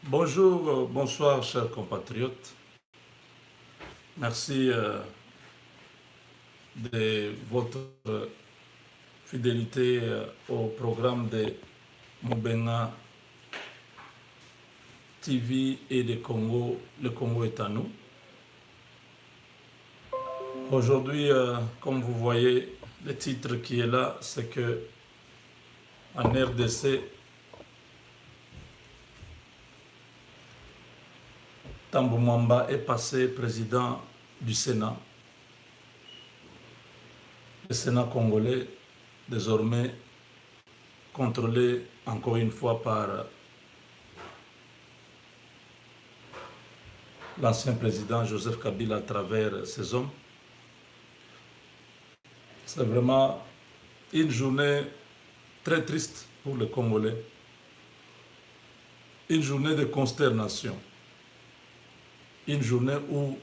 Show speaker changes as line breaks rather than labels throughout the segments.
Bonjour, bonsoir, chers compatriotes. Merci de votre fidélité au programme de Mobenga TV et de Congo. Le Congo est à nous. Aujourd'hui, comme vous voyez, le titre qui est là, c'est que en RDC, Tambou Mwamba est passé président du Sénat. Le Sénat congolais, désormais contrôlé encore une fois par l'ancien président Joseph Kabila à travers ses hommes. C'est vraiment une journée très triste pour les Congolais. Une journée de consternation. Une journée où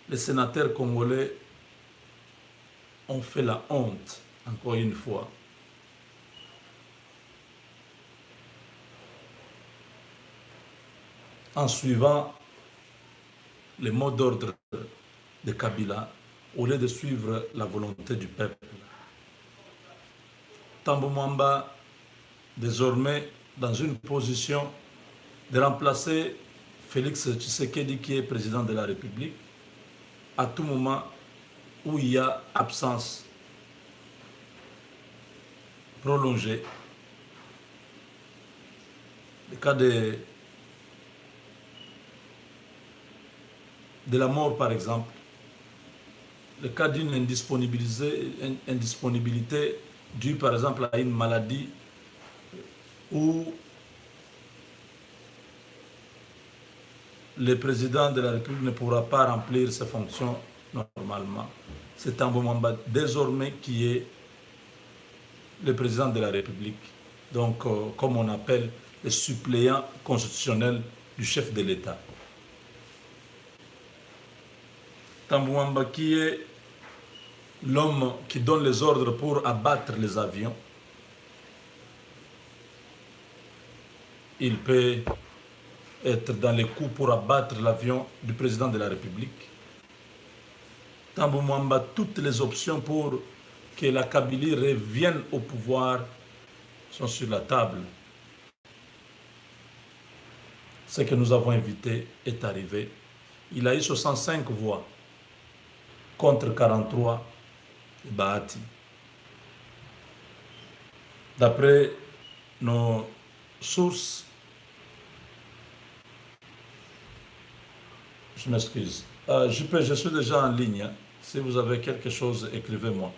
les sénateurs congolais ont fait la honte, encore une fois. En suivant les mots d'ordre de Kabila, au lieu de suivre la volonté du peuple. Tambou Mwamba, désormais dans une position de remplacer Félix Tshisekedi, qui est président de la République, à tout moment où il y a absence prolongée. Le cas de la mort, par exemple, le cas d'une indisponibilité due, par exemple, à une maladie où le président de la République ne pourra pas remplir ses fonctions normalement. C'est Tambou Mwamba désormais qui est le président de la République. Donc, comme on appelle le suppléant constitutionnel du chef de l'État. Tambou Mwamba qui est l'homme qui donne les ordres pour abattre les avions. Il peut être dans les coups pour abattre l'avion du président de la République. Tambou Mwamba, toutes les options pour que la Kabylie revienne au pouvoir sont sur la table. Ce que nous avons invité est arrivé. Il a eu 65 voix contre 43 de Bahati. D'après nos sources, je m'excuse. Je suis déjà en ligne. Hein. Si vous avez quelque chose, écrivez-moi.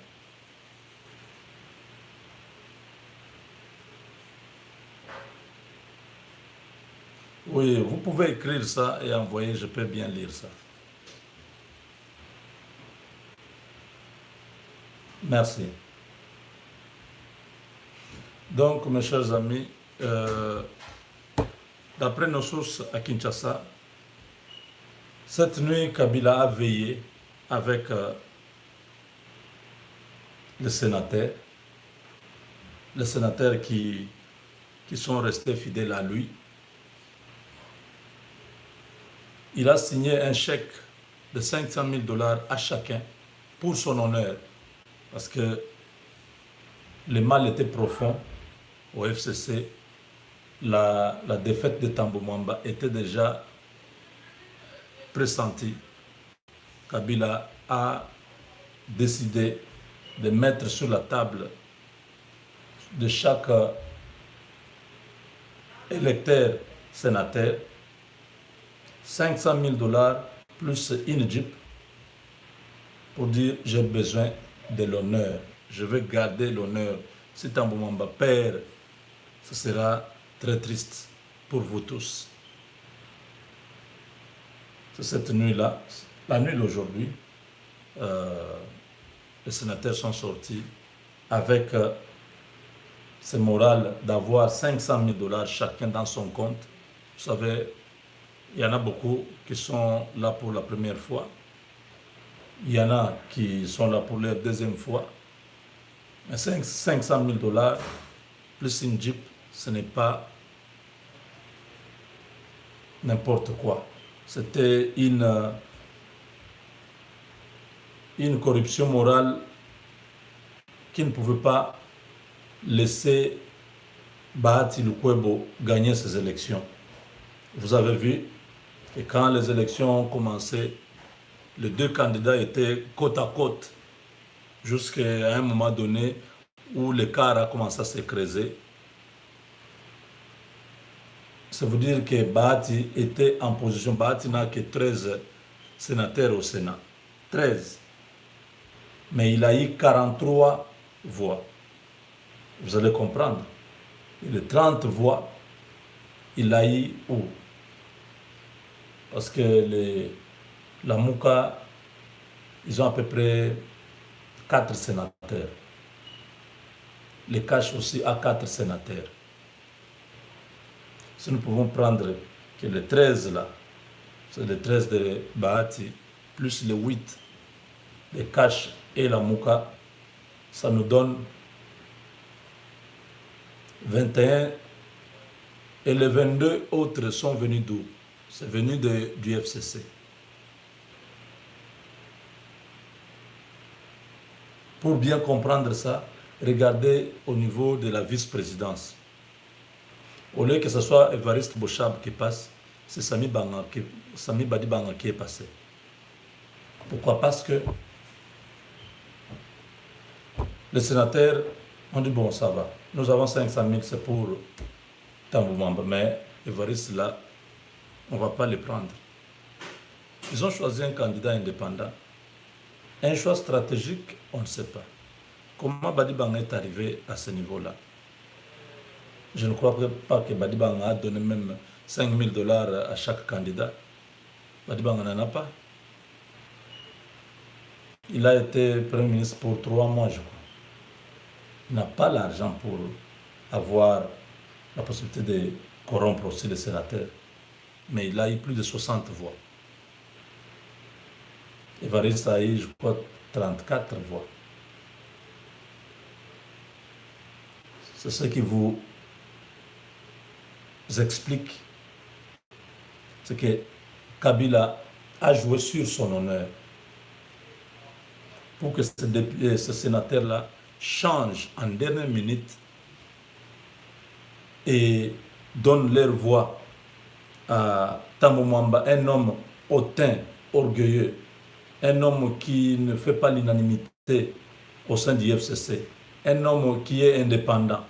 Oui, vous pouvez écrire ça et envoyer, je peux bien lire ça. Merci. Donc, mes chers amis, d'après nos sources à Kinshasa, cette nuit, Kabila a veillé avec les sénateurs qui sont restés fidèles à lui. Il a signé un chèque de 500 000 $ à chacun pour son honneur, parce que le mal était profond au FCC. La défaite de Tambou Mwamba était déjà pressentie. Kabila a décidé de mettre sur la table de chaque électeur sénateur 500 000 $ plus une Jeep pour dire j'ai besoin de l'honneur. Je veux garder l'honneur. Si Tambou Mwamba perd, ce sera très triste pour vous tous. C'est cette nuit-là, la nuit d'aujourd'hui, les sénateurs sont sortis avec ce moral d'avoir 500 000 $ chacun dans son compte. Vous savez, il y en a beaucoup qui sont là pour la première fois. Il y en a qui sont là pour la deuxième fois. Mais 500 000 $ plus une Jeep, ce n'est pas n'importe quoi. C'était une corruption morale qui ne pouvait pas laisser Bahati Lukwebo gagner ces élections. Vous avez vu que quand les élections ont commencé, les deux candidats étaient côte à côte jusqu'à un moment donné où l'écart a commencé à se creuser. Ça veut dire que Bahati était en position. Bahati n'a que 13 sénateurs au Sénat. 13. Mais il a eu 43 voix. Vous allez comprendre. Et les 30 voix, il a eu où? Parce que la Mouka, ils ont à peu près 4 sénateurs. Les Caches aussi a 4 sénateurs. Si nous pouvons prendre que les 13 là, c'est les 13 de Bahati, plus les 8 de Caches et la Mouka, ça nous donne 21 et les 22 autres sont venus d'où? C'est venu du FCC. Pour bien comprendre ça, regardez au niveau de la vice-présidence. Au lieu que ce soit Évariste Bochab qui passe, c'est Sami Badi Banga qui est passé. Pourquoi? Parce que les sénateurs ont dit bon, ça va. Nous avons 500 000, c'est pour Tamboumamba, mais Évariste là, on ne va pas les prendre. Ils ont choisi un candidat indépendant. Un choix stratégique, on ne sait pas. Comment Badi Banga est arrivé à ce niveau-là? Je ne crois pas que Badi Banga a donné même 5 000 $ à chaque candidat. Badi Banga n'en a pas. Il a été Premier ministre pour 3 mois, je crois. Il n'a pas l'argent pour avoir la possibilité de corrompre aussi les sénateurs. Mais il a eu plus de 60 voix. Évariste a eu, je crois, 34 voix. C'est ce qui vous explique. C'est que Kabila a joué sur son honneur pour que ce sénateur-là change en dernière minute et donne leur voix à Tambo Mwamba, un homme hautain, orgueilleux, un homme qui ne fait pas l'unanimité au sein du FCC, un homme qui est indépendant,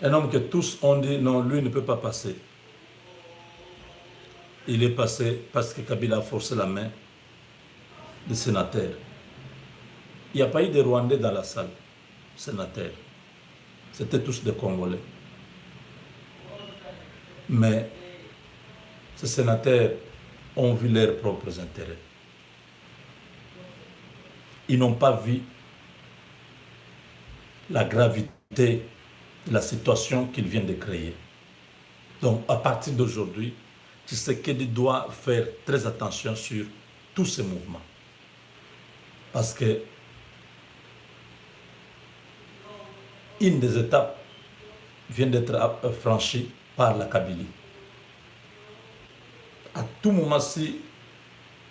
un homme que tous ont dit non, lui ne peut pas passer. Il est passé parce que Kabila a forcé la main des sénateurs. Il n'y a pas eu de Rwandais dans la salle, sénateurs. C'était tous des Congolais. Mais ces sénateurs ont vu leurs propres intérêts. Ils n'ont pas vu la gravité de la situation qu'ils viennent de créer. Donc, à partir d'aujourd'hui, Tshisekedi doit faire très attention sur tous ces mouvements. Parce que une des étapes vient d'être franchie par la Kabylie. À tout moment, si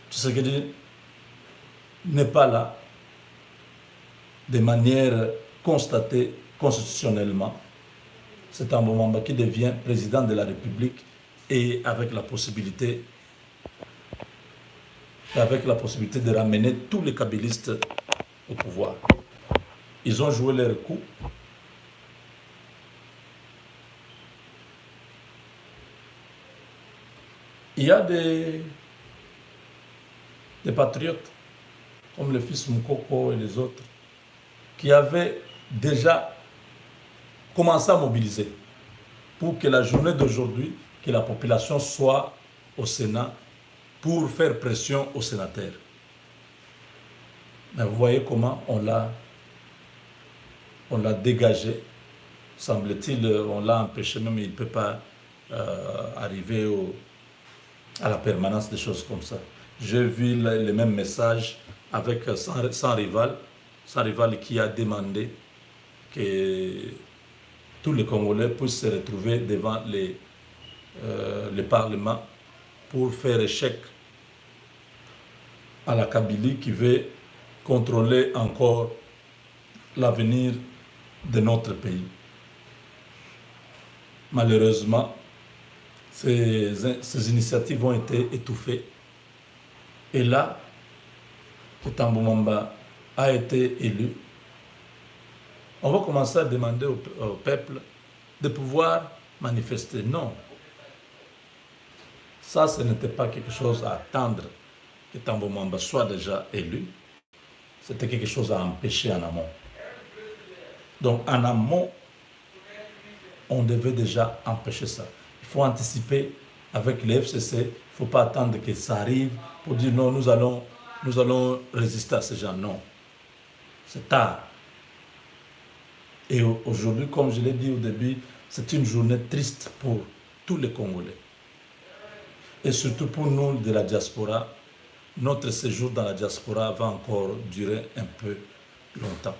Tshisekedi n'est pas là, de manière constatée constitutionnellement, c'est un moment qui devient président de la République et avec la possibilité de ramener tous les kabylistes au pouvoir. Ils ont joué leur coup. Il y a des patriotes, comme le fils Moukoko et les autres, qui avaient déjà commencé à mobiliser pour que la journée d'aujourd'hui, que la population soit au Sénat pour faire pression aux sénateurs. Mais vous voyez comment on l'a dégagé, semble-t-il, on l'a empêché, même il ne peut pas arriver à la permanence, des choses comme ça. J'ai vu les mêmes messages avec sans rival qui a demandé que tous les Congolais puissent se retrouver devant le Parlement pour faire échec à la Kabylie qui veut contrôler encore l'avenir de notre pays. Malheureusement, ces initiatives ont été étouffées. Et là, que Tambo Mamba a été élu, on va commencer à demander au peuple de pouvoir manifester. Non. Ça, ce n'était pas quelque chose à attendre que Tambo Mamba soit déjà élu. C'était quelque chose à empêcher en amont. Donc, en amont, on devait déjà empêcher ça. Il faut anticiper avec les FCC. Il ne faut pas attendre que ça arrive pour dire non, nous allons résister à ces gens. Non. C'est tard. Et aujourd'hui, comme je l'ai dit au début, c'est une journée triste pour tous les Congolais. Et surtout pour nous de la diaspora, notre séjour dans la diaspora va encore durer un peu longtemps.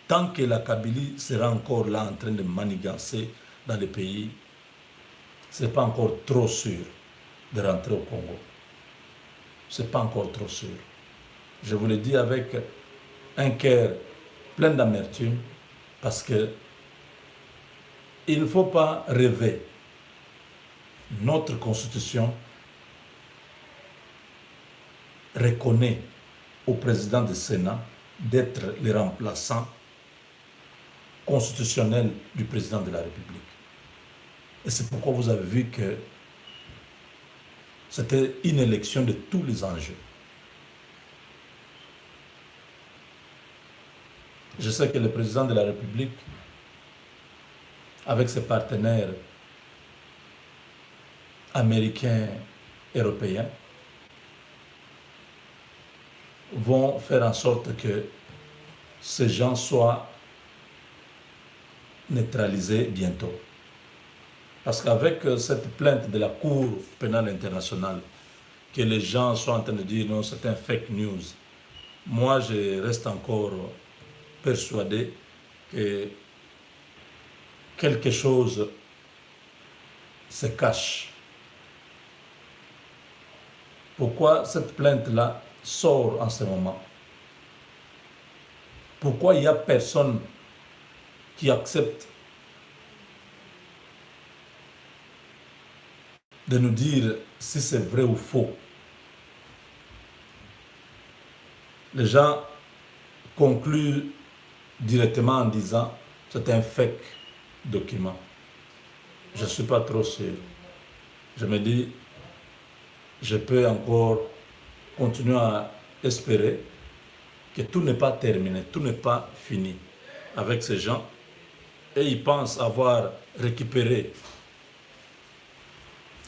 Tant que la Kabylie sera encore là en train de manigancer dans le pays, ce n'est pas encore trop sûr de rentrer au Congo. Ce n'est pas encore trop sûr. Je vous le dis avec un cœur plein d'amertume, parce que il ne faut pas rêver. Notre Constitution reconnaît au président du Sénat d'être le remplaçant constitutionnel du président de la République. Et c'est pourquoi vous avez vu que c'était une élection de tous les enjeux. Je sais que le président de la République, avec ses partenaires américains, européens, vont faire en sorte que ces gens soient neutralisés bientôt. Parce qu'avec cette plainte de la Cour pénale internationale, que les gens sont en train de dire non, c'est un fake news, moi je reste encore persuadé que quelque chose se cache. Pourquoi cette plainte-là sort en ce moment? Pourquoi il n'y a personne qui accepte de nous dire si c'est vrai ou faux? Les gens concluent directement en disant c'est un fake document. Je ne suis pas trop sûr. Je me dis, je peux encore continuer à espérer que tout n'est pas terminé, tout n'est pas fini avec ces gens. Et ils pensent avoir récupéré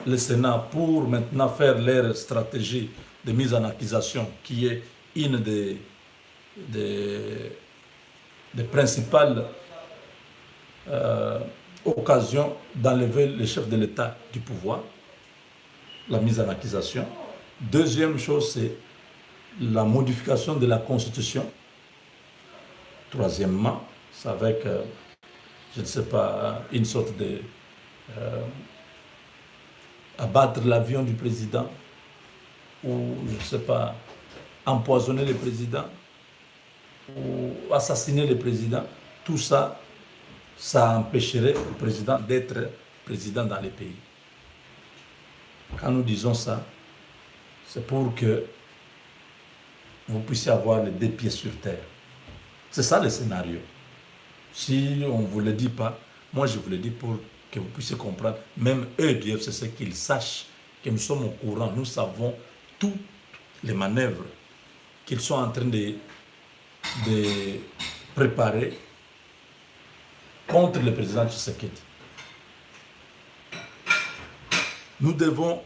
le Sénat pour maintenant faire leur stratégie de mise en accusation, qui est une des principales occasions d'enlever le chef de l'État du pouvoir, la mise en accusation. Deuxième chose, c'est la modification de la Constitution. Troisièmement, c'est avec, je ne sais pas, une sorte de abattre l'avion du président, ou je ne sais pas, empoisonner le président, ou assassiner le président. Tout ça, ça empêcherait le président d'être président dans les pays. Quand nous disons ça, c'est pour que vous puissiez avoir les deux pieds sur terre. C'est ça le scénario. Si on ne vous le dit pas, moi je vous le dis pour que vous puissiez comprendre, même eux du FCC, qu'ils sachent que nous sommes au courant, nous savons toutes les manœuvres qu'ils sont en train de préparer contre le président Tshisekedi. Nous devons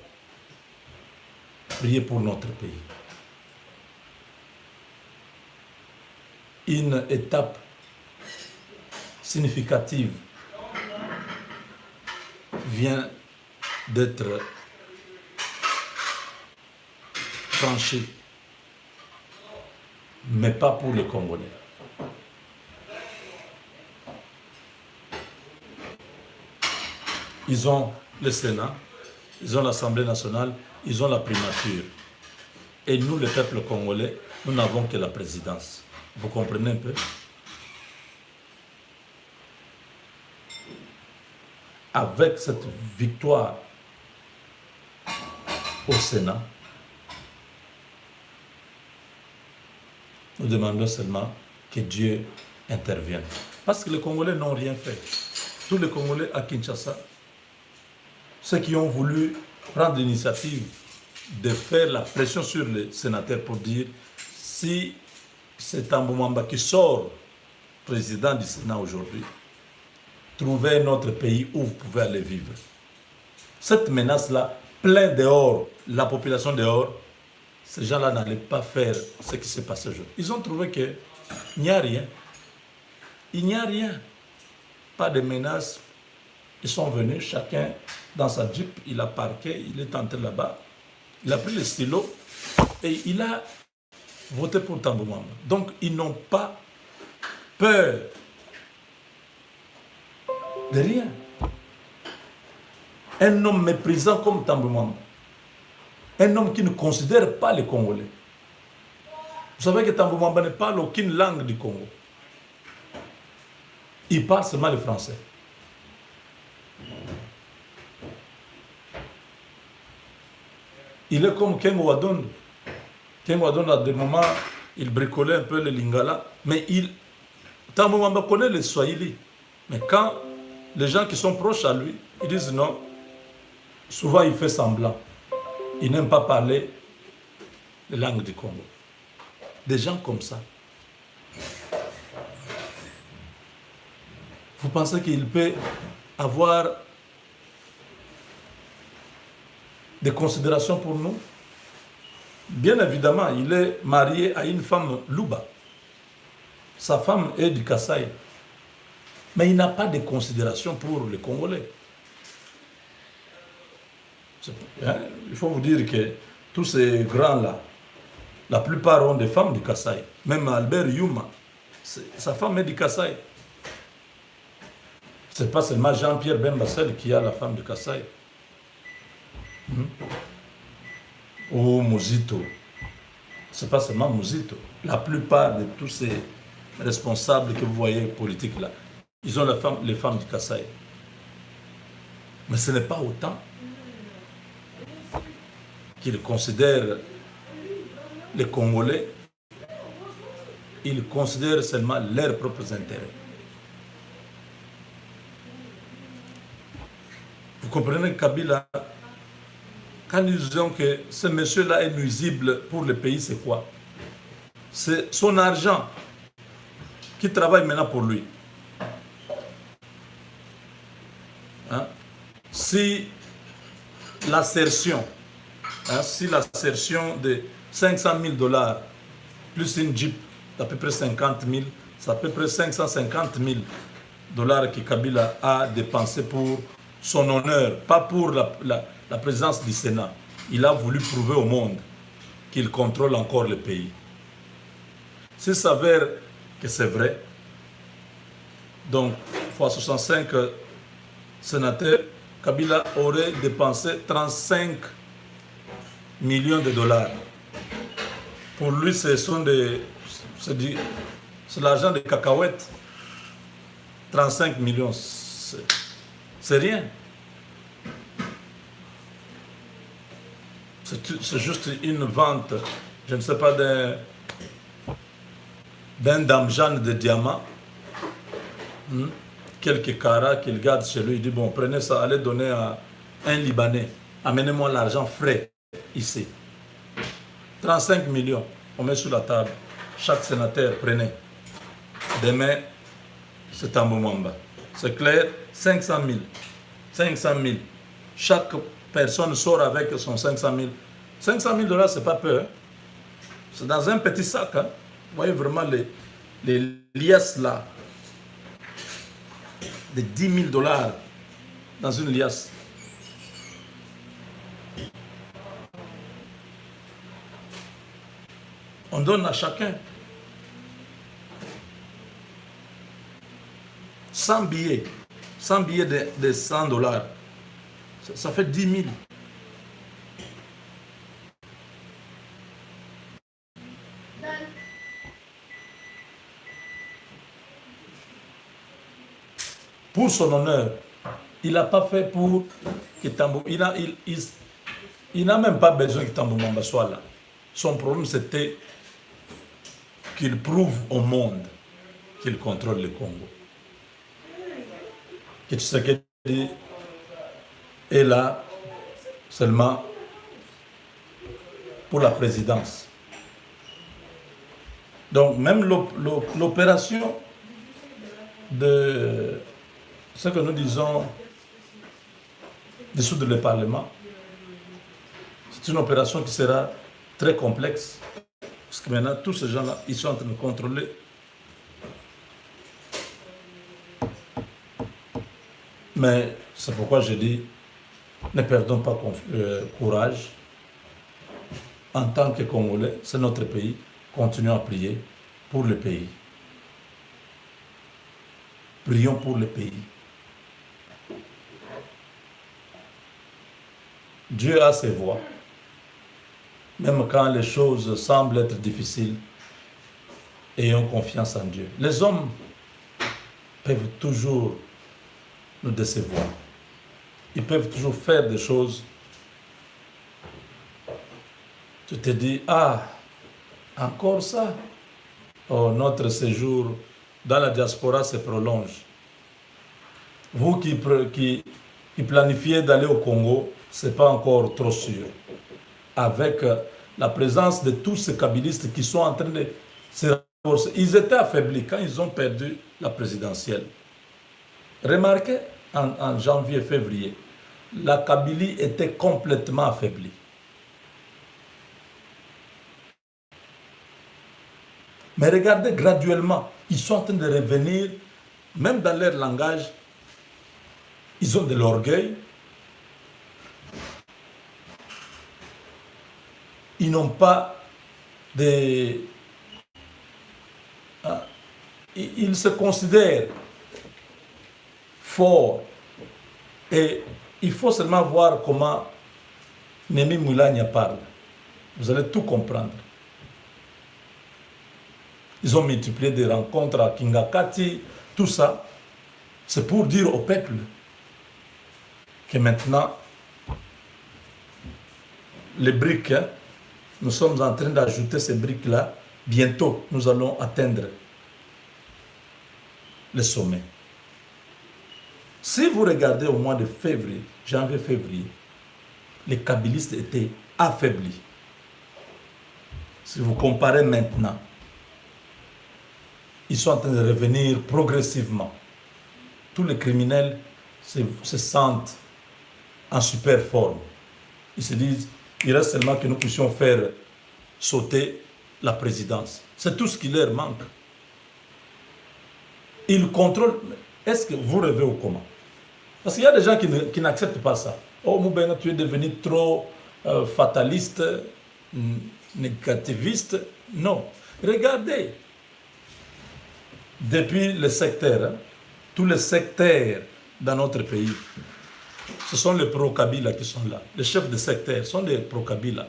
prier pour notre pays. Une étape significative vient d'être franchie, mais pas pour les Congolais. Ils ont le Sénat, ils ont l'Assemblée nationale, ils ont la primature. Et nous, le peuple congolais, nous n'avons que la présidence. Vous comprenez un peu? Avec cette victoire au Sénat, nous demandons seulement que Dieu intervienne. Parce que les Congolais n'ont rien fait. Tous les Congolais à Kinshasa, ceux qui ont voulu prendre l'initiative de faire la pression sur les sénateurs pour dire si c'est Tambou Mwamba qui sort président du Sénat aujourd'hui, trouvez un autre pays où vous pouvez aller vivre. Cette menace-là, plein dehors, la population dehors, ces gens-là n'allaient pas faire ce qui s'est passé aujourd'hui. Ils ont trouvé qu'il n'y a rien. Il n'y a rien. Pas de menaces. Ils sont venus, chacun dans sa Jeep, il a parqué, il est entré là-bas, il a pris le stylo et il a voté pour Tambou Mwamba. Donc, ils n'ont pas peur de rien. Un homme méprisant comme Tambou Mwamba. Un homme qui ne considère pas les Congolais. Vous savez que Tambou Mwamba ne parle aucune langue du Congo. Il parle seulement le français. Il est comme Ken Wadon. Ken Wadon, à des moments, il bricolait un peu le lingala, mais Tambou Mwamba connaît le swahili. Mais quand les gens qui sont proches à lui, ils disent non, souvent il fait semblant. Il n'aime pas parler la langue du Congo. Des gens comme ça. Vous pensez qu'il peut avoir des considérations pour nous? Bien évidemment, il est marié à une femme Luba. Sa femme est du Kasaï. Mais il n'a pas de considération pour les Congolais. Il faut vous dire que tous ces grands-là, la plupart ont des femmes du Kasaï. Même Albert Yuma, sa femme est du Kasaï. Ce n'est pas seulement Jean-Pierre Bembassel qui a la femme du Kasaï. Ou Mouzito. Ce n'est pas seulement Mouzito. La plupart de tous ces responsables que vous voyez politiques là, ils ont les femmes du Kasaï. Mais ce n'est pas autant qu'ils considèrent les Congolais, ils considèrent seulement leurs propres intérêts. Vous comprenez, Kabila, quand nous disons que ce monsieur-là est nuisible pour le pays, c'est quoi? C'est son argent qui travaille maintenant pour lui. Hein? Si l'assertion de 500 000 $ plus une Jeep d'à peu près 50 000, c'est à peu près 550 000 $ que Kabila a dépensé pour son honneur, pas pour la présence du Sénat. Il a voulu prouver au monde qu'il contrôle encore le pays. S'il s'avère que c'est vrai, donc fois 65 sénateurs, Kabila aurait dépensé 35 millions de $. Pour lui, c'est l'argent des cacahuètes. 35 millions, c'est rien. C'est juste une vente, je ne sais pas, d'un damjan de diamants. Quelques carats qu'il garde chez lui. Il dit, bon, prenez ça, allez donner à un Libanais. Amenez-moi l'argent frais ici. 35 millions, on met sur la table. Chaque sénateur, prenez. Demain, c'est Tambou Mwamba. C'est clair, 500 000. 500 000. Chaque personne sort avec son 500 000. 500 000 $, c'est pas peu. Hein? C'est dans un petit sac. Hein? Vous voyez vraiment les liasses là. De 10 000 $ dans une liasse. On donne à chacun 100 billets de 100 $. Ça fait 10 000. Pour son honneur, il n'a pas fait pour que Tambou. Il n'a même pas besoin que Tambou Mwamba soit là. Son problème, c'était qu'il prouve au monde qu'il contrôle le Congo. Que Tshisekedi est là seulement pour la présidence. Donc, même l'opération de ce que nous disons dissoudre le Parlement, c'est une opération qui sera très complexe. Parce que maintenant, tous ces gens-là, ils sont en train de contrôler. Mais c'est pourquoi je dis, ne perdons pas courage. En tant que Congolais, c'est notre pays. Continuons à prier pour le pays. Prions pour le pays. Dieu a ses voies. Même quand les choses semblent être difficiles, ayons confiance en Dieu. Les hommes peuvent toujours nous décevoir. Ils peuvent toujours faire des choses. Tu te dis, ah, encore ça? Oh, notre séjour dans la diaspora se prolonge. Vous qui planifiez d'aller au Congo, ce n'est pas encore trop sûr. Avec la présence de tous ces kabylistes qui sont en train de se renforcer. Ils étaient affaiblis quand ils ont perdu la présidentielle. Remarquez, en janvier, février, la Kabylie était complètement affaiblie. Mais regardez, graduellement, ils sont en train de revenir, même dans leur langage, ils ont de l'orgueil. Ils n'ont pas de... Ils se considèrent forts. Et il faut seulement voir comment Némi Moulania parle. Vous allez tout comprendre. Ils ont multiplié des rencontres à Kingakati, tout ça. C'est pour dire au peuple que maintenant, les briques, nous sommes en train d'ajouter ces briques-là. Bientôt, nous allons atteindre le sommet. Si vous regardez au mois de février, janvier-février, les kabylistes étaient affaiblis. Si vous comparez maintenant, ils sont en train de revenir progressivement. Tous les criminels se sentent en super forme. Ils se disent, il reste seulement que nous puissions faire sauter la présidence. C'est tout ce qui leur manque. Ils contrôlent. Est-ce que vous rêvez ou comment? Parce qu'il y a des gens qui n'acceptent pas ça. Oh, Moubena, tu es devenu trop fataliste, négativiste. Non. Regardez. Depuis le secteur, tous les secteurs dans notre pays, ce sont les pro-Kabila qui sont là. Les chefs de secteur sont des pro-Kabila.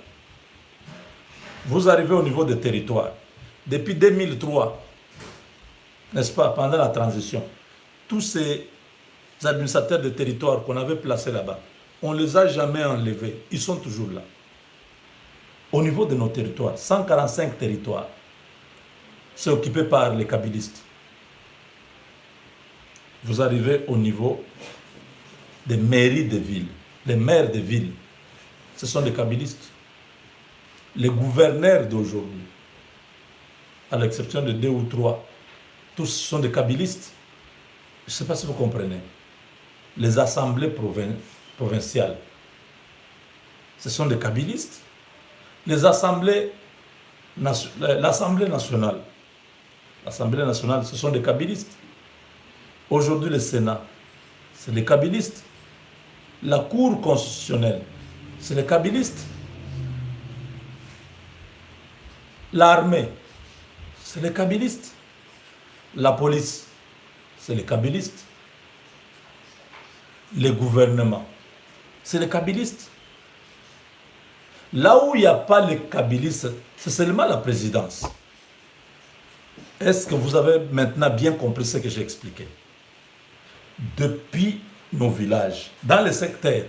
Vous arrivez au niveau des territoires. Depuis 2003, n'est-ce pas, pendant la transition, tous ces administrateurs de territoire qu'on avait placés là-bas, on ne les a jamais enlevés. Ils sont toujours là. Au niveau de nos territoires, 145 territoires, c'est occupé par les kabylistes. Vous arrivez au niveau des mairies de villes. Les maires de villes, ce sont des kabylistes. Les gouverneurs d'aujourd'hui, à l'exception de 2 ou 3, tous sont des kabylistes. Je ne sais pas si vous comprenez. Les assemblées provinciales, ce sont des kabylistes. L'Assemblée nationale, ce sont des kabylistes. Aujourd'hui, le Sénat, c'est les kabylistes. La Cour constitutionnelle, c'est les kabylistes. L'armée, c'est les kabylistes. La police, c'est les kabylistes. Les gouvernements, c'est les kabylistes. Là où il n'y a pas les kabylistes, c'est seulement la présidence. Est-ce que vous avez maintenant bien compris ce que j'ai expliqué? Depuis nos villages, dans les secteurs,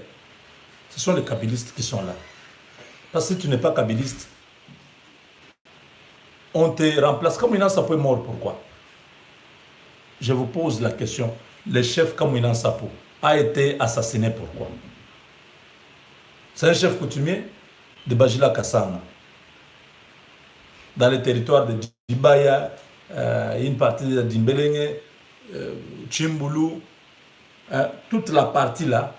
ce sont les kabylistes qui sont là. Parce que si tu n'es pas kabyliste, on te remplace. Kamouina Sapo est mort, pourquoi? Je vous pose la question. Le chef Kamouina Sapo a été assassiné, pourquoi? C'est un chef coutumier de Bajila Kassanga. Dans le territoire de Dibaya, une partie de Dimbelenge, Chimbulu, toute la partie là,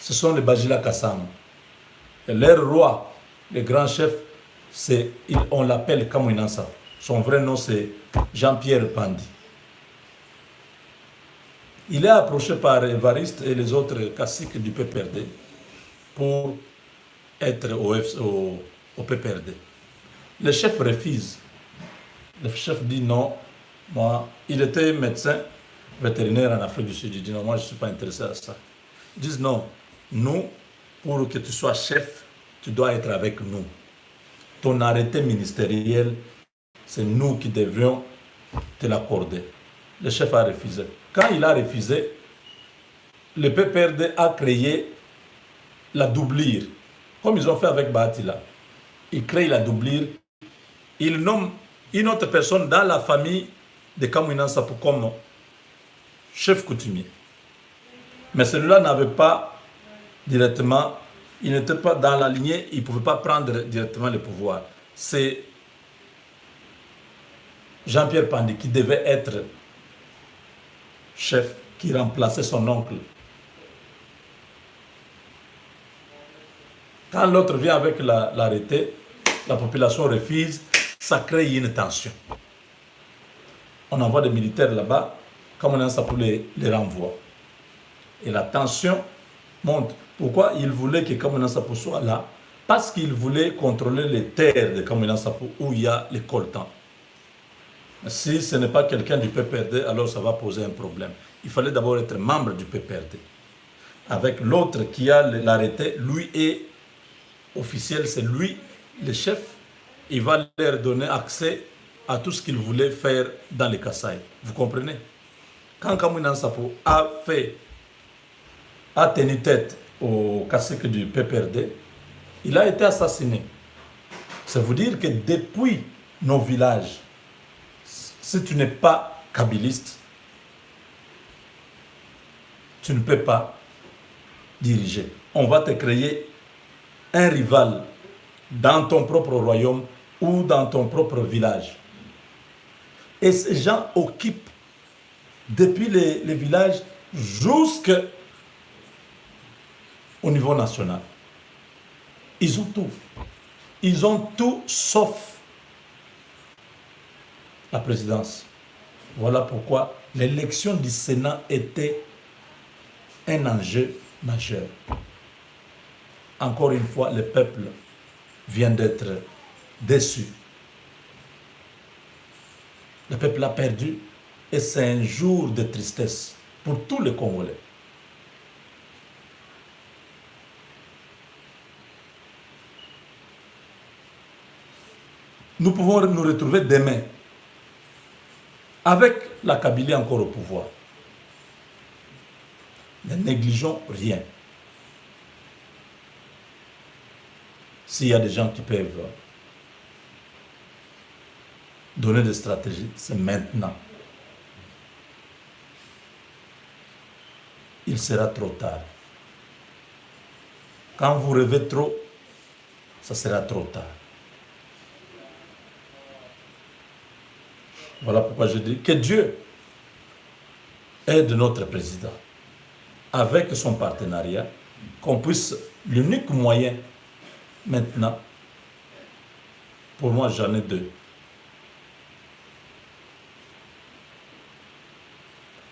ce sont les Bajila Kassanga. Et leur roi, le grand chef, on l'appelle Kamouina Sapo. Son vrai nom, c'est Jean-Pierre Pandi. Il est approché par Évariste et les autres caciques du PPRD pour être au PPRD. Le chef refuse. Le chef dit non. Moi, il était médecin vétérinaire en Afrique du Sud. Il dit non, moi je ne suis pas intéressé à ça. Ils disent non, nous, pour que tu sois chef, tu dois être avec nous. Ton arrêté ministériel, c'est nous qui devions te l'accorder. Le chef a refusé. Quand il a refusé, le PPRD a créé la doublure, comme ils ont fait avec Bahatila. Ils créent la doublure, ils nomment une autre personne dans la famille de Kamouina Sapo comme chef coutumier. Mais celui-là n'avait pas directement, il n'était pas dans la lignée, il ne pouvait pas prendre directement le pouvoir. C'est Jean-Pierre Pandi qui devait être chef, qui remplaçait son oncle. Quand l'autre vient avec l'arrêté, la population refuse, ça crée une tension. On envoie des militaires là-bas, comme on a ça pour les renvoyer. Et la tension monte. Pourquoi il voulait que Kamouina Sapo soit là? Parce qu'il voulait contrôler les terres de Kamouina Sapo où il y a les coltans. Si ce n'est pas quelqu'un du PPRD, alors ça va poser un problème. Il fallait d'abord être membre du PPRD. Avec l'autre qui a l'arrêté, lui est officiel, c'est lui le chef. Il va leur donner accès à tout ce qu'il voulait faire dans les Kasaï. Vous comprenez? Quand Kamouina Sapo a tenu tête au cacique du PPRD, il a été assassiné. C'est vous dire que depuis nos villages, si tu n'es pas kabyliste, tu ne peux pas diriger. On va te créer un rival dans ton propre royaume ou dans ton propre village. Et ces gens occupent depuis les villages jusqu'au niveau national. Ils ont tout. Ils ont tout sauf la présidence. Voilà pourquoi l'élection du Sénat était un enjeu majeur. Encore une fois, le peuple vient d'être déçu. Le peuple a perdu et c'est un jour de tristesse pour tous les Congolais. Nous pouvons nous retrouver demain avec la Kabylie encore au pouvoir. Ne négligeons rien. S'il y a des gens qui peuvent donner des stratégies, c'est maintenant. Il sera trop tard. Quand vous rêvez trop, ça sera trop tard. Voilà pourquoi je dis que Dieu aide notre président avec son partenariat, qu'on puisse, l'unique moyen maintenant, pour moi j'en ai deux.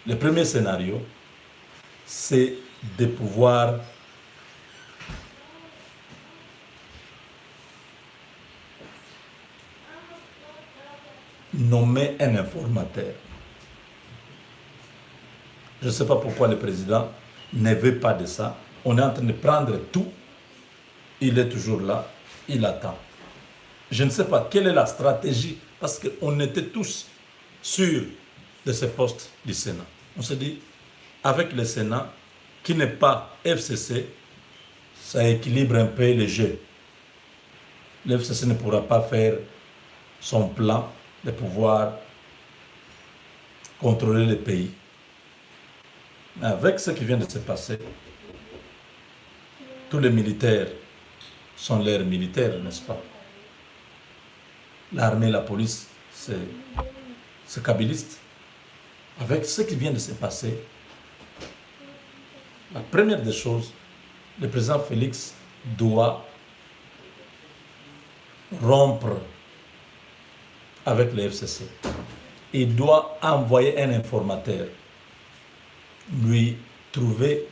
Le premier scénario, c'est de pouvoir nommer un informateur. Je ne sais pas pourquoi le président ne veut pas de ça. On est en train de prendre tout. Il est toujours là, il attend. Je ne sais pas quelle est la stratégie, parce qu'on était tous sûrs de ce poste du Sénat. On se dit, avec le Sénat, qui n'est pas FCC, ça équilibre un peu le jeu. Le FCC ne pourra pas faire son plan de pouvoir contrôler le pays. Mais avec ce qui vient de se passer, tous les militaires sont leurs militaires, n'est-ce pas? L'armée, la police, c'est kabiliste. Avec ce qui vient de se passer, la première des choses, le président Félix doit rompre avec le FCC. Il doit envoyer un informateur, lui trouver,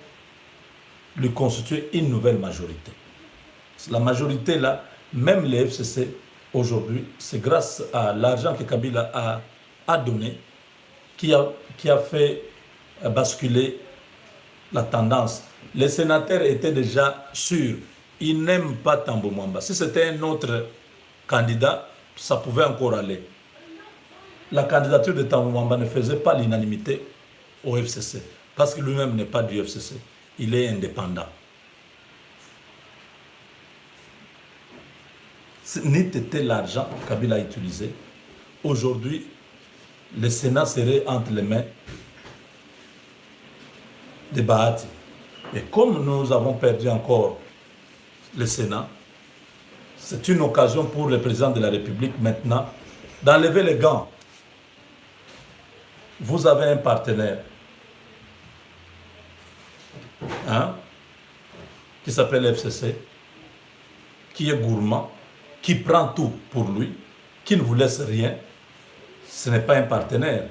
lui constituer une nouvelle majorité. La majorité là, même le FCC aujourd'hui, c'est grâce à l'argent que Kabila a donné qui a fait basculer la tendance. Les sénateurs étaient déjà sûrs, ils n'aiment pas Tambo Mwamba. Si c'était un autre candidat, ça pouvait encore aller. La candidature de Tambo Mwamba ne faisait pas l'unanimité au FCC, parce que lui-même n'est pas du FCC, il est indépendant. N'eût été l'argent que Kabila a utilisé, aujourd'hui, le Sénat serait entre les mains de Bahati. Et comme nous avons perdu encore le Sénat, c'est une occasion pour le président de la République maintenant d'enlever les gants. Vous avez un partenaire qui s'appelle FCC, qui est gourmand, qui prend tout pour lui, qui ne vous laisse rien. Ce n'est pas un partenaire.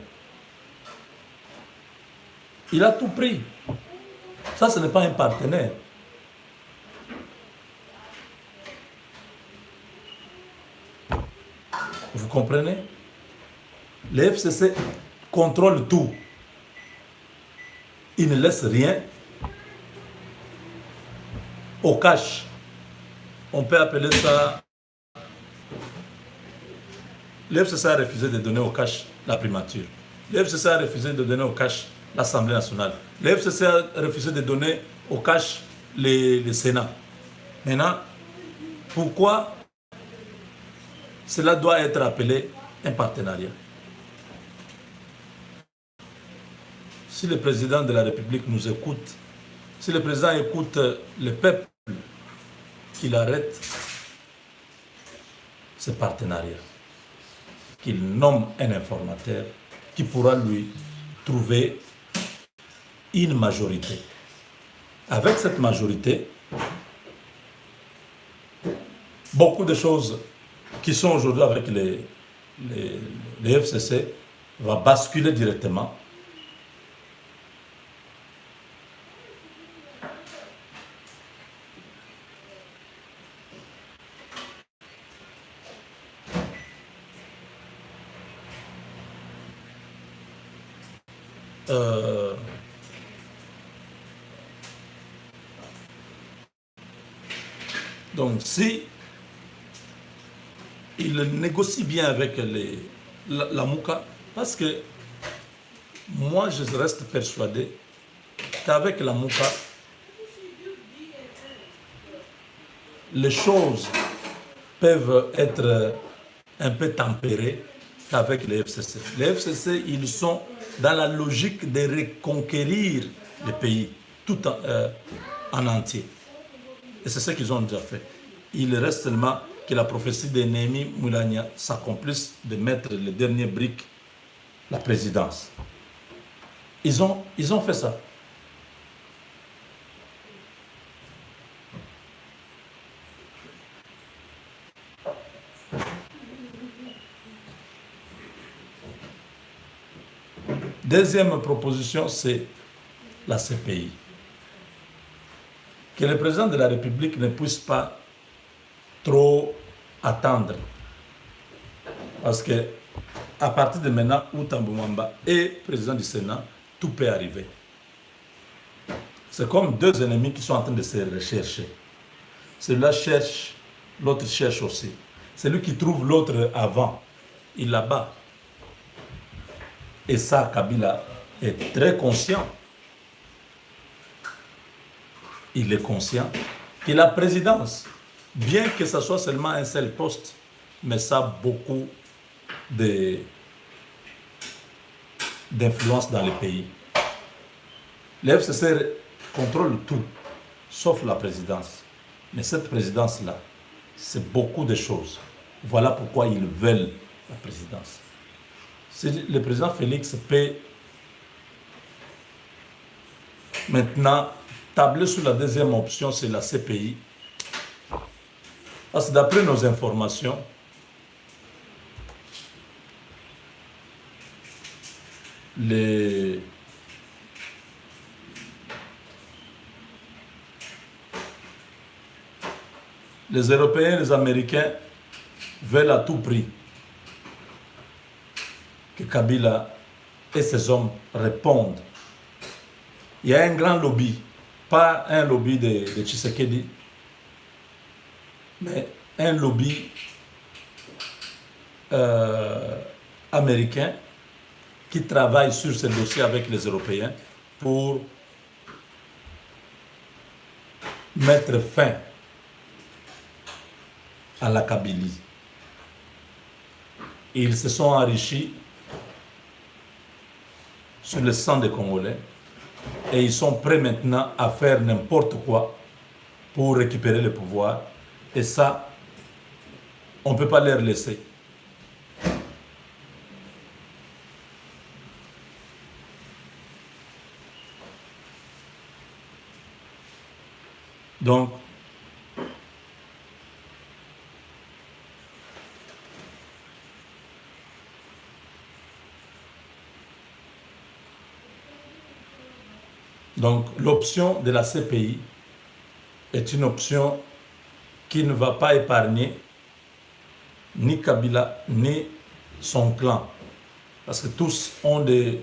Il a tout pris. Ça, ce n'est pas un partenaire. Vous comprenez? Le FCC contrôle tout. Il ne laisse rien au cash. On peut appeler ça... Le FCC a refusé de donner au cash la primature. Le FCC a refusé de donner au cash l'Assemblée nationale. Le FCC a refusé de donner au cash le Sénat. Maintenant, pourquoi cela doit être appelé un partenariat? Si le président de la République nous écoute, si le président écoute le peuple, qu'il arrête ce partenariat, qu'il nomme un informateur qui pourra lui trouver une majorité. Avec cette majorité, beaucoup de choses qui sont aujourd'hui avec les FCC va basculer directement. Donc, si il négocie bien avec la Mouka, parce que moi, je reste persuadé qu'avec la Mouka, les choses peuvent être un peu tempérées qu'avec les FCC. Les FCC, ils sont dans la logique de reconquérir le pays tout en entier. Et c'est ce qu'ils ont déjà fait. Il reste seulement que la prophétie de Néhémie Moulania s'accomplisse de mettre les derniers briques, la présidence. Ils ont fait ça. Deuxième proposition, c'est la CPI. Que le président de la République ne puisse pas trop attendre. Parce que à partir de maintenant où Tambo Mwamba est président du Sénat, tout peut arriver. C'est comme deux ennemis qui sont en train de se rechercher. Celui-là cherche, l'autre cherche aussi. Celui qui trouve l'autre avant, il l'abat. Et ça, Kabila est très conscient. Il est conscient que la présidence, bien que ce soit seulement un seul poste, mais ça a beaucoup d'influence dans le pays. Le FCC contrôle tout, sauf la présidence. Mais cette présidence-là, c'est beaucoup de choses. Voilà pourquoi ils veulent la présidence. Si le président Félix peut maintenant tabler sur la deuxième option, c'est la CPI. Parce que d'après nos informations, les Européens, les Américains veulent à tout prix que Kabila et ses hommes répondent. Il y a un grand lobby, pas un lobby de Tshisekedi, mais un lobby américain qui travaille sur ce dossier avec les Européens pour mettre fin à la Kabylie. Ils se sont enrichis sur le sang des Congolais et ils sont prêts maintenant à faire n'importe quoi pour récupérer le pouvoir. Et ça, on ne peut pas leur laisser. Donc, l'option de la CPI est une option qui ne va pas épargner ni Kabila, ni son clan. Parce que tous ont des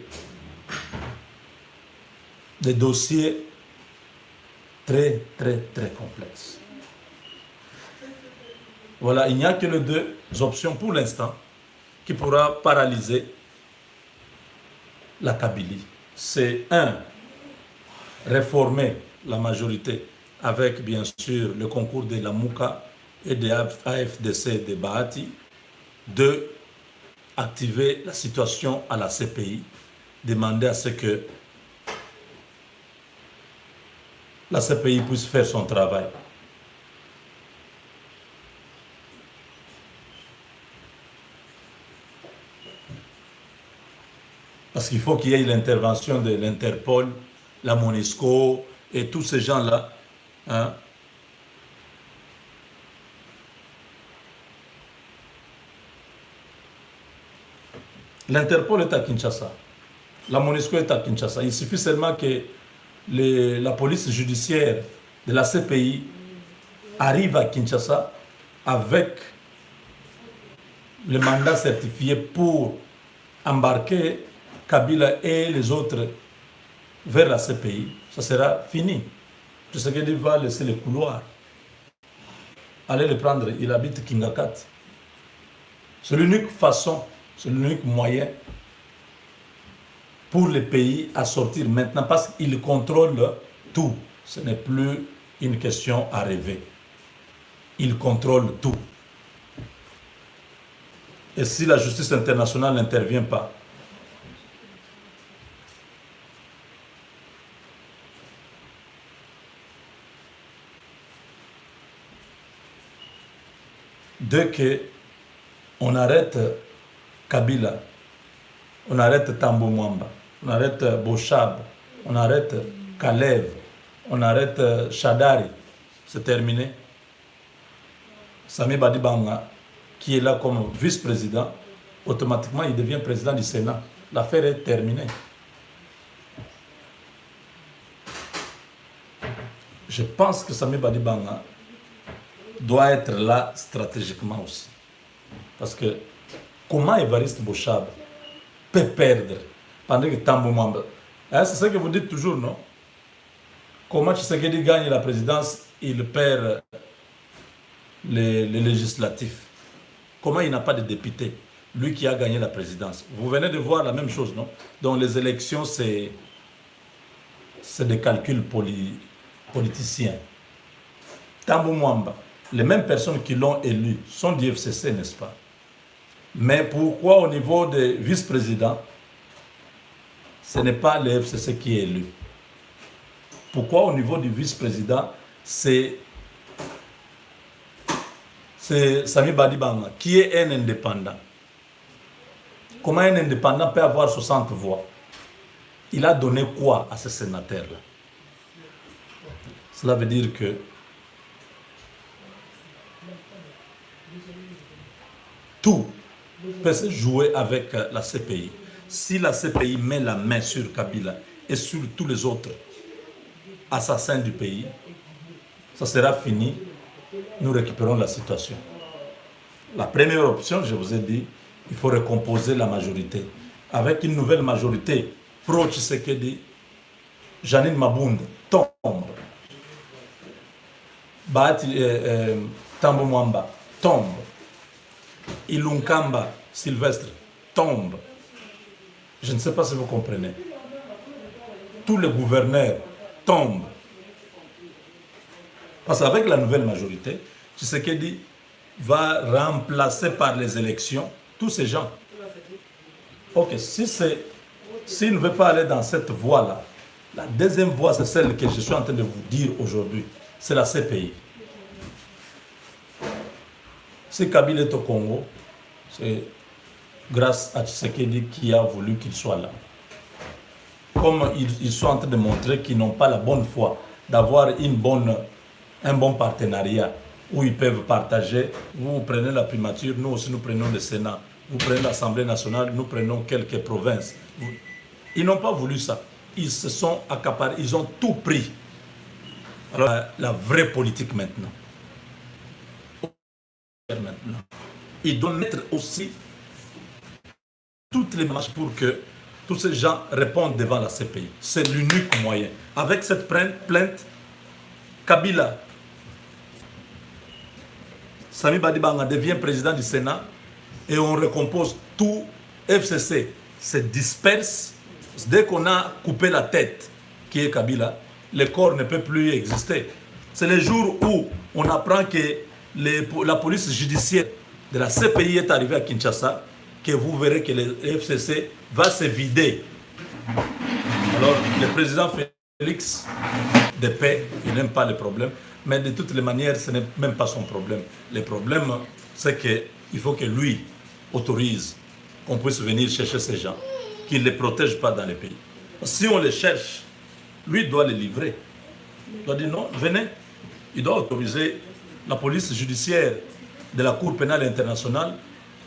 dossiers très, très, très complexes. Voilà, il n'y a que les deux options pour l'instant qui pourra paralyser la Kabylie. C'est un, réformer la majorité avec bien sûr le concours de la Mouka et de AFDC de Bahati. Deux, activer la situation à la CPI, demander à ce que la CPI puisse faire son travail. Parce qu'il faut qu'il y ait l'intervention de l'Interpol, la MONUSCO et tous ces gens-là. Hein. L'Interpol est à Kinshasa. La MONUSCO est à Kinshasa. Il suffit seulement que la police judiciaire de la CPI arrive à Kinshasa avec le mandat certifié pour embarquer Kabila et les autres vers la CPI. Ça sera fini. Tshisekedi va laisser le couloir. Allez le prendre, il habite Kingakat. C'est l'unique façon, c'est l'unique moyen pour le pays à sortir maintenant parce qu'il contrôle tout. Ce n'est plus une question à rêver. Il contrôle tout. Et si la justice internationale n'intervient pas, dès qu'on arrête Kabila, on arrête Tambo Mwamba, on arrête Boshab, on arrête Kalev, on arrête Shadari, c'est terminé. Sami Badibanga, qui est là comme vice-président, automatiquement il devient président du Sénat. L'affaire est terminée. Je pense que Sami Badibanga doit être là stratégiquement aussi. Parce que comment Évariste Boshab peut perdre pendant que Tambo Mwamba, hein, c'est ça que vous dites toujours, non? Comment Tshisekedi gagne la présidence, il perd les législatifs. Comment il n'a pas de député? Lui qui a gagné la présidence. Vous venez de voir la même chose, non? Donc les élections, c'est des calculs politiciens. Tambo Mwamba, les mêmes personnes qui l'ont élu sont du FCC, n'est-ce pas? Mais pourquoi au niveau des vice-présidents, ce n'est pas le FCC qui est élu? Pourquoi au niveau du vice-président, c'est Sami Badibanga, qui est un indépendant? Comment un indépendant peut avoir 60 voix? Il a donné quoi à ce sénateur-là? Cela veut dire que tout peut se jouer avec la CPI. Si la CPI met la main sur Kabila et sur tous les autres assassins du pays, ça sera fini. Nous récupérons la situation. La première option, je vous ai dit, il faut recomposer la majorité. Avec une nouvelle majorité pro-Tshisekedi, Janine Mabunda tombe. Tambo Mwamba tombe. Ilunkamba Sylvestre tombe. Je ne sais pas si vous comprenez. Tous les gouverneurs tombent. Parce qu'avec la nouvelle majorité, Tshisekedi va remplacer par les élections tous ces gens. Ok, s'il ne veut pas aller dans cette voie-là, la deuxième voie, c'est celle que je suis en train de vous dire aujourd'hui. C'est la CPI. Si Kabila est au Congo, c'est grâce à Tshisekedi qui a voulu qu'il soit là. Comme ils sont en train de montrer qu'ils n'ont pas la bonne foi d'avoir un bon partenariat où ils peuvent partager. Vous prenez la primature, nous aussi nous prenons le Sénat. Vous prenez l'Assemblée nationale, nous prenons quelques provinces. Ils n'ont pas voulu ça. Ils se sont accaparés, ils ont tout pris. Alors la vraie politique maintenant. Ils doivent mettre aussi toutes les marches pour que tous ces gens répondent devant la CPI. C'est l'unique moyen. Avec cette plainte, Kabila, Sami Badibanga devient président du Sénat et on recompose tout. FCC se disperse. Dès qu'on a coupé la tête, qui est Kabila, le corps ne peut plus exister. C'est le jour où on apprend que la police judiciaire de la CPI est arrivée à Kinshasa, que vous verrez que le FCC va se vider. Alors, le président Félix de paix, il n'aime pas les problèmes, mais de toutes les manières, ce n'est même pas son problème. Le problème, c'est qu'il faut que lui autorise qu'on puisse venir chercher ces gens, qu'il ne les protège pas dans les pays. Si on les cherche, lui doit les livrer. Il doit dire non, venez. Il doit autoriser la police judiciaire de la Cour pénale internationale,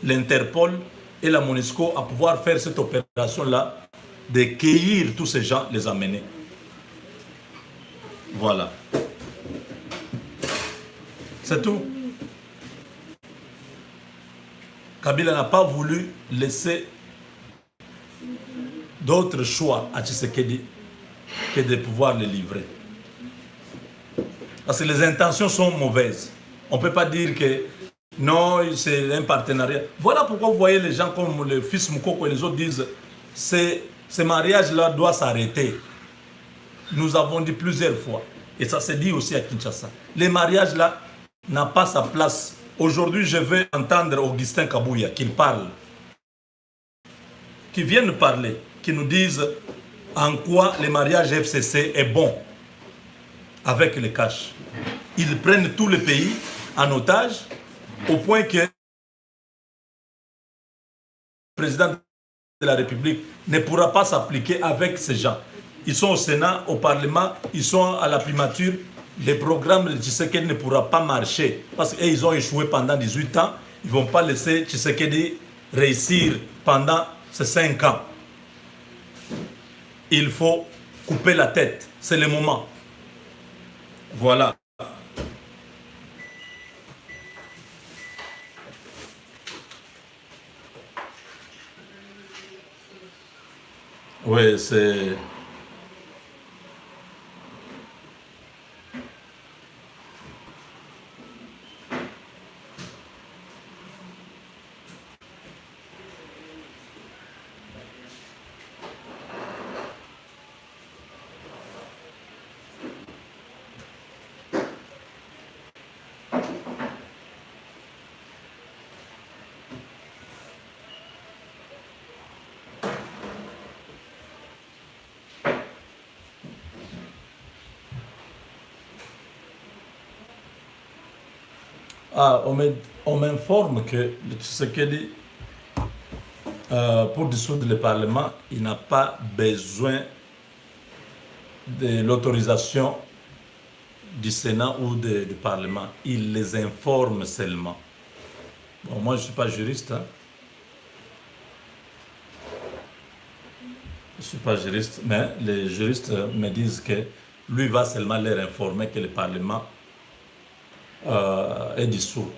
l'Interpol et la MONUSCO à pouvoir faire cette opération-là, de cueillir tous ces gens, les amener. Voilà. C'est tout. Kabila n'a pas voulu laisser d'autres choix à Tshisekedi que de pouvoir les livrer. Parce que les intentions sont mauvaises. On ne peut pas dire que non, c'est un partenariat. Voilà pourquoi vous voyez les gens comme le fils Moukoko et les autres disent ce mariage-là doit s'arrêter. Nous avons dit plusieurs fois. Et ça s'est dit aussi à Kinshasa. Les mariages-là n'ont pas sa place. Aujourd'hui, je vais entendre Augustin Kabouya qu'il parle. Qui viennent parler. Qui nous disent en quoi le mariage FCC est bon. Avec le cash. Ils prennent tout le pays en otage au point que le président de la République ne pourra pas s'appliquer avec ces gens. Ils sont au Sénat, au Parlement, ils sont à la primature. Les programmes de Tshisekedi ne pourront pas marcher parce qu'ils ont échoué pendant 18 ans. Ils ne vont pas laisser Tshisekedi réussir pendant ces 5 ans. Il faut couper la tête. C'est le moment. Voilà. Oui, c'est... Ah, on m'informe que Tshisekedi, pour dissoudre le Parlement, il n'a pas besoin de l'autorisation du Sénat ou du Parlement. Il les informe seulement. Bon, moi, je ne suis pas juriste. Hein. Je ne suis pas juriste, mais les juristes me disent que lui va seulement leur informer que le Parlement est dissous.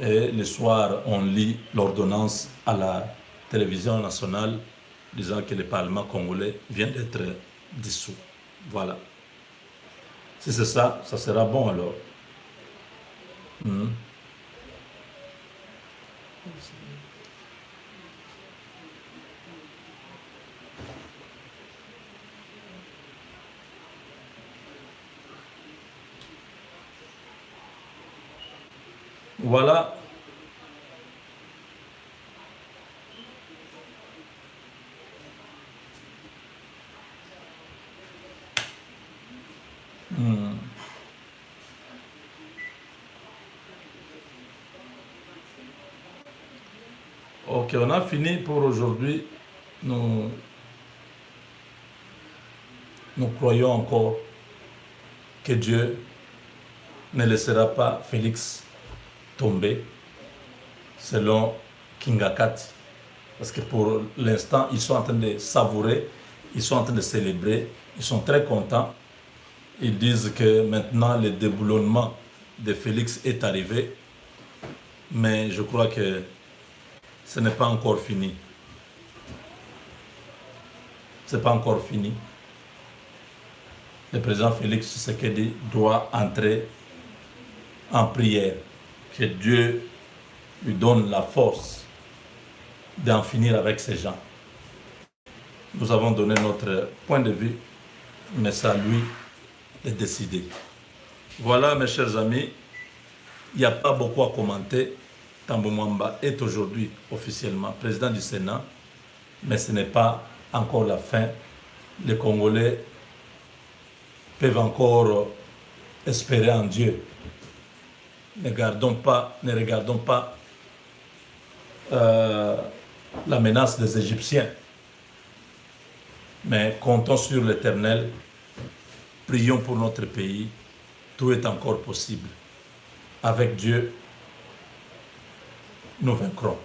Et le soir, on lit l'ordonnance à la télévision nationale disant que le Parlement congolais vient d'être dissous. Voilà. Si c'est ça, ça sera bon alors. Hmm. Voilà. Hmm. Ok, on a fini pour aujourd'hui. Nous, nous croyons encore que Dieu ne laissera pas Félix tomber, selon Kingakati. Parce que pour l'instant, ils sont en train de savourer, ils sont en train de célébrer, ils sont très contents. Ils disent que maintenant le déboulonnement de Félix est arrivé, mais je crois que ce n'est pas encore fini. Ce n'est pas encore fini. Le président Félix Tshisekedi doit entrer en prière, que Dieu lui donne la force d'en finir avec ces gens. Nous avons donné notre point de vue, mais c'est à lui de décider. Voilà, mes chers amis, il n'y a pas beaucoup à commenter. Tambo Mwamba est aujourd'hui officiellement président du Sénat, mais ce n'est pas encore la fin. Les Congolais peuvent encore espérer en Dieu. Ne regardons pas la menace des Égyptiens, mais comptons sur l'Éternel, prions pour notre pays, tout est encore possible. Avec Dieu, nous vaincrons.